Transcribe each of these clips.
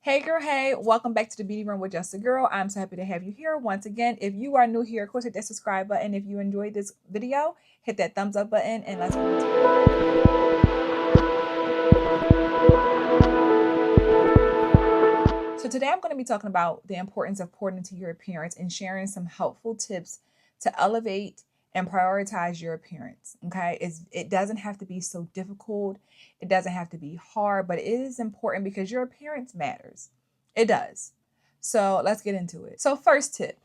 Hey girl, hey, welcome back to the Beauty Room with Just a Girl. I'm so happy to have you here once again. If you are new here, of course, hit that subscribe button. If you enjoyed this video, hit that thumbs up button and let's get into it. So today I'm going to be talking about the importance of pouring into your appearance and sharing some helpful tips to elevate and prioritize your appearance. Okay, it doesn't have to be so difficult. It doesn't have to be hard, but it is important because your appearance matters. It does. So let's get into it. So first tip,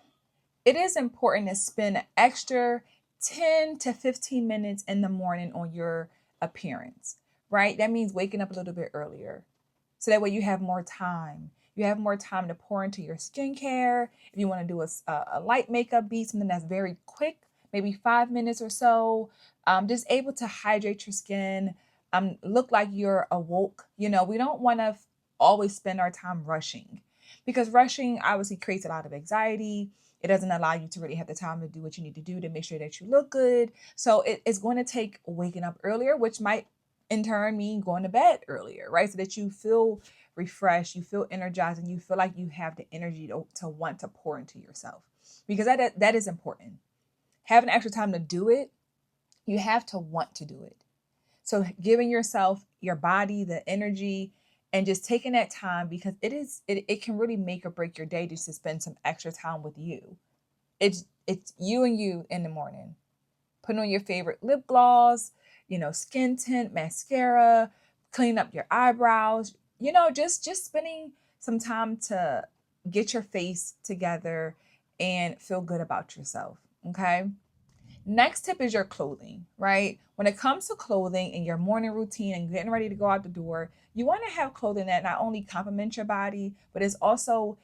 it is important to spend an extra 10 to 15 minutes in the morning on your appearance, right? That means waking up a little bit earlier. So that way you have more time. You have more time to pour into your skincare. If you want to do a light makeup beat, something that's very quick, maybe 5 minutes or so, just able to hydrate your skin, look like you're awoke. We don't want to always spend our time rushing because rushing obviously creates a lot of anxiety. It doesn't allow you to really have the time to do what you need to do to make sure that you look good. So it's going to take waking up earlier, which might in turn mean going to bed earlier, right? So that you feel refreshed, you feel energized, and you feel like you have the energy to want to pour into yourself. Because that is important. Having extra time to do it, you have to want to do it. So giving yourself, your body, the energy, and just taking that time because it can really make or break your day just to spend some extra time with you. It's you and you in the morning. Put on your favorite lip gloss, skin tint, mascara, clean up your eyebrows, just spending some time to get your face together and feel good about yourself. Okay. Next tip is your clothing, right? When it comes to clothing and your morning routine and getting ready to go out the door, you want to have clothing that not only complements your body, but it also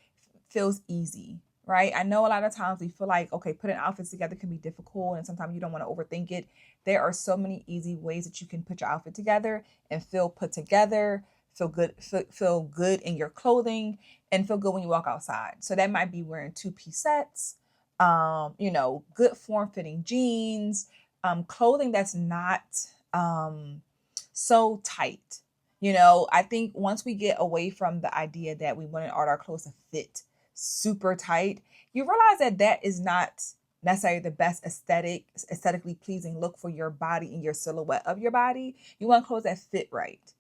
feels easy, right? I know a lot of times we feel like, okay, putting outfits together can be difficult and sometimes you don't want to overthink it. There are so many easy ways that you can put your outfit together and feel put together, feel good in your clothing, and feel good when you walk outside. So that might be wearing two-piece sets, good form-fitting jeans, clothing that's not so tight. I think once we get away from the idea that we wanted all our clothes to fit super tight, you realize that is not necessarily the best aesthetically pleasing look for your body and your silhouette of your body. You want clothes that fit right.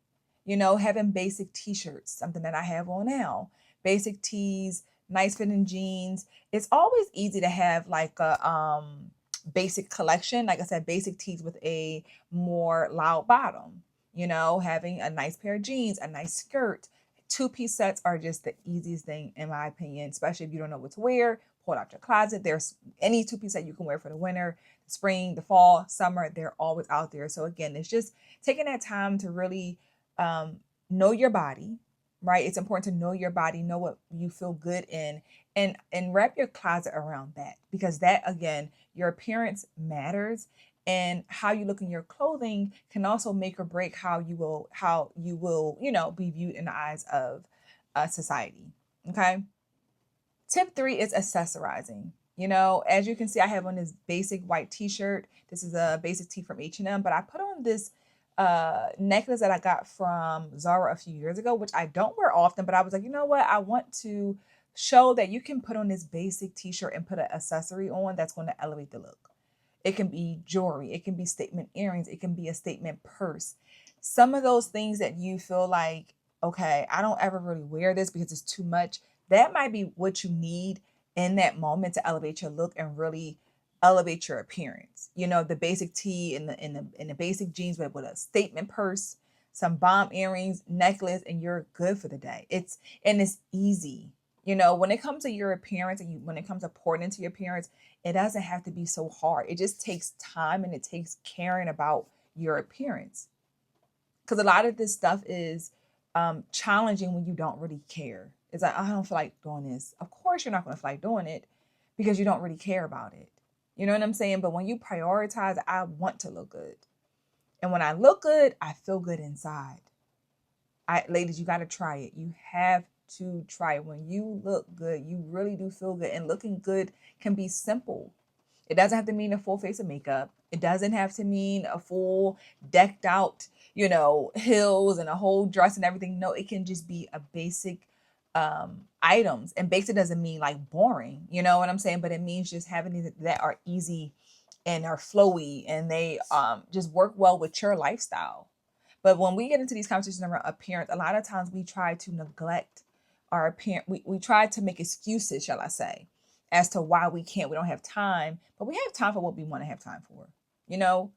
Having basic t-shirts, something that I have on now, basic tees, nice fitting jeans. It's always easy to have like a basic collection. Like I said, basic tees with a more loud bottom, having a nice pair of jeans, a nice skirt. Two-piece sets are just the easiest thing in my opinion, especially if you don't know what to wear. Pull it out your closet. There's any two-piece set you can wear for the winter, the spring, the fall, summer. They're always out there. So again, it's just taking that time to really know your body, right? It's important to know your body, know what you feel good in, and wrap your closet around that because that again, your appearance matters, and how you look in your clothing can also make or break how you will be viewed in the eyes of society. Okay. Tip 3 is accessorizing. As you can see, I have on this basic white t-shirt. This is a basic tee from H&M, but I put on this necklace that I got from Zara a few years ago, which I don't wear often, but I was like, you know what? I want to show that you can put on this basic t-shirt and put an accessory on that's going to elevate the look. It can be jewelry, it can be statement earrings, it can be a statement purse. Some of those things that you feel like, okay, I don't ever really wear this because it's too much. That might be what you need in that moment to elevate your look and really elevate your appearance. The basic tee and the basic jeans with a statement purse, some bomb earrings, necklace, and you're good for the day. It's easy. When it comes to your appearance and when it comes to pouring into your appearance, it doesn't have to be so hard. It just takes time and it takes caring about your appearance. Because a lot of this stuff is challenging when you don't really care. It's like, I don't feel like doing this. Of course, you're not going to feel like doing it because you don't really care about it. You know what I'm saying? But when you prioritize, I want to look good. And when I look good, I feel good inside. Ladies, you got to try it. You have to try it. When you look good, you really do feel good. And looking good can be simple. It doesn't have to mean a full face of makeup. It doesn't have to mean a full decked out, heels and a whole dress and everything. No, it can just be a basic items. And basic doesn't mean like boring, you know what I'm saying? But it means just having these that are easy and are flowy, and they just work well with your lifestyle. But when we get into these conversations around appearance, a lot of times we try to neglect our appearance. We try to make excuses, shall I say, as to why we don't have time. But we have time for what we want to have time for. You know,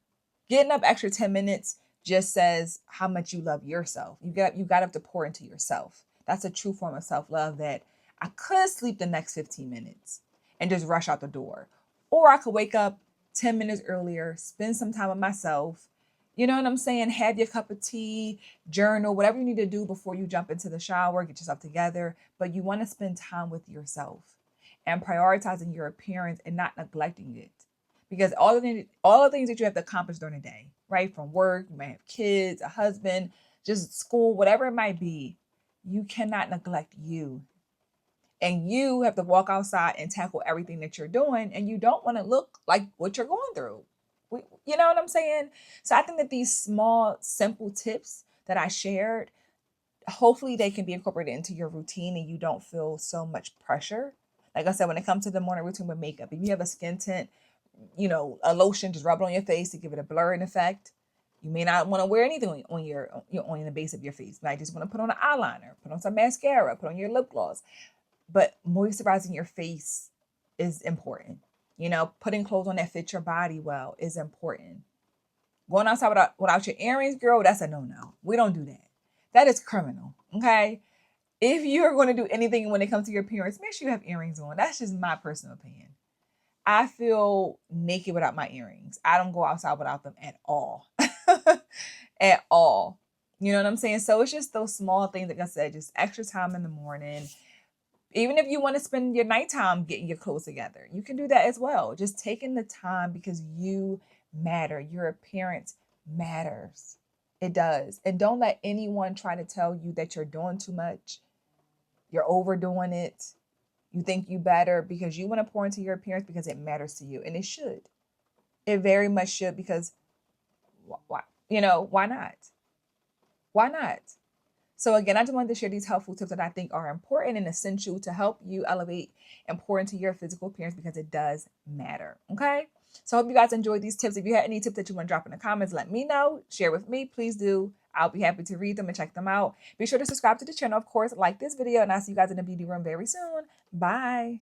getting up extra 10 minutes just says how much you love yourself. You got up to pour into yourself. That's a true form of self-love, that I could sleep the next 15 minutes and just rush out the door. Or I could wake up 10 minutes earlier, spend some time with myself. You know what I'm saying? Have your cup of tea, journal, whatever you need to do before you jump into the shower, get yourself together. But you want to spend time with yourself and prioritizing your appearance and not neglecting it. Because all the things that you have to accomplish during the day, right? From work, you might have kids, a husband, just school, whatever it might be, you cannot neglect you. And you have to walk outside and tackle everything that you're doing, and you don't want to look like what you're going through. You know what I'm saying? So I think that these small, simple tips that I shared, hopefully they can be incorporated into your routine and you don't feel so much pressure. Like I said, when it comes to the morning routine with makeup, if you have a skin tint, a lotion, just rub it on your face to give it a blurring effect. You may not want to wear anything on the base of your face. You might just want to put on an eyeliner, put on some mascara, put on your lip gloss. But moisturizing your face is important. Putting clothes on that fit your body well is important. Going outside without your earrings, girl, that's a no-no. We don't do that. That is criminal, okay? If you're going to do anything when it comes to your appearance, make sure you have earrings on. That's just my personal opinion. I feel naked without my earrings. I don't go outside without them at all. At all. You know what I'm saying? So it's just those small things, like I said, just extra time in the morning. Even if you want to spend your nighttime getting your clothes together, you can do that as well. Just taking the time, because you matter. Your appearance matters. It does. And don't let anyone try to tell you that you're doing too much. You're overdoing it. You think you better because you want to pour into your appearance because it matters to you. And it should. It very much should, because why? Why not? Why not? So again, I just wanted to share these helpful tips that I think are important and essential to help you elevate and pour into your physical appearance, because it does matter. Okay. So I hope you guys enjoyed these tips. If you had any tips that you want to drop in the comments, let me know. Share with me. Please do. I'll be happy to read them and check them out. Be sure to subscribe to the channel, of course, like this video, and I'll see you guys in the beauty room very soon. Bye.